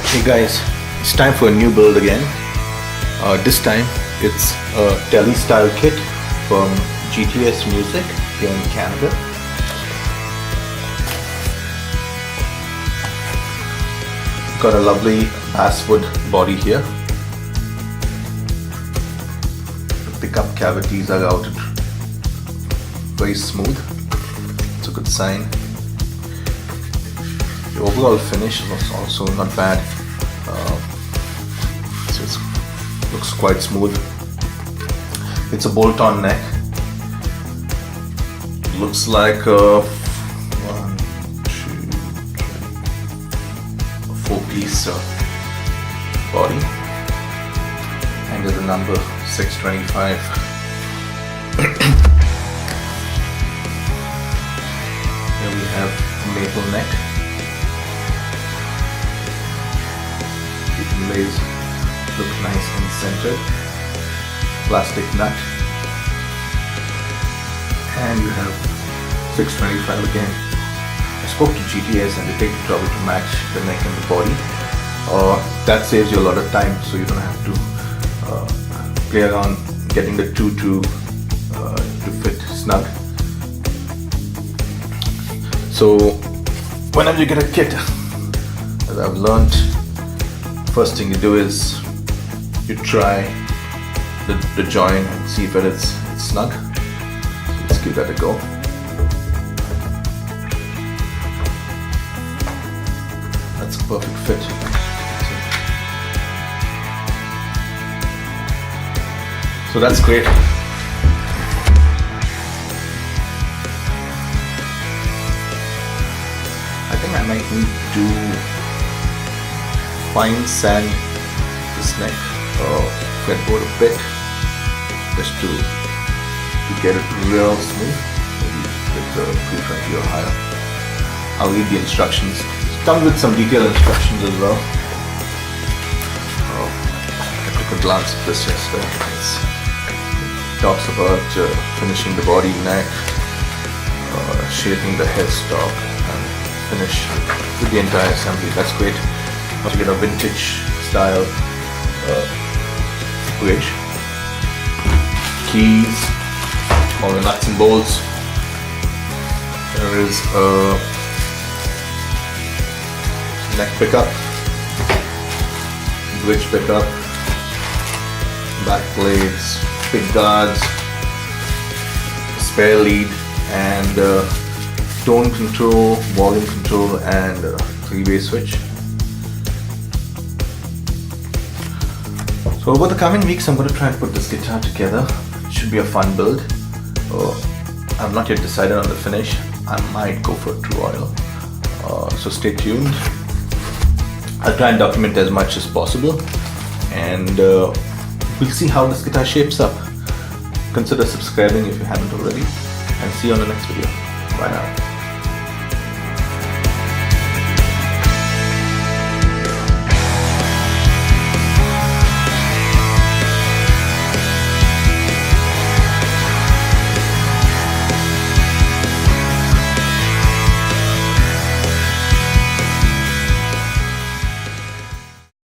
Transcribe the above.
Hey guys, it's time for a new build again. This time it's a Tele style kit from GTS Music here in Canada. Got a lovely basswood body here. The pickup cavities are routed very smooth. It's a good sign. The overall finish was also not bad. It looks quite smooth. It's a bolt-on neck. Looks like a 4-piece body, and there's a number 625. Here we have a maple neck. The inlays look nice and centered. Plastic nut, and you have 625 again. I spoke to GTS and they take the trouble to match the neck and the body. That saves you a lot of time, so you don't have to play around getting the two to fit snug. So whenever you get a kit, as I've learned, first thing you do is you try the join and see if it's snug. So let's give that a go. That's a perfect fit. So that's great. I think I might need to fine sand this neck or fretboard a bit, just to get it real smooth, maybe with the 320 or higher. I'll read the instructions. It comes with some detailed instructions as well. I took a glance at this yesterday. It talks about finishing the body, neck, shaping the headstock, and finish with the entire assembly. That's great. Also get a vintage style bridge, keys, all the nuts and bolts. There is a neck pickup, bridge pickup, back plates, pick guards, spare lead, and tone control, volume control, and 3-way switch. So over the coming weeks, I'm going to try and put this guitar together. It should be a fun build. I've not yet decided on the finish. I might go for true oil. So stay tuned. I'll try and document as much as possible, and we'll see how this guitar shapes up. Consider subscribing if you haven't already, and see you on the next video. Bye now.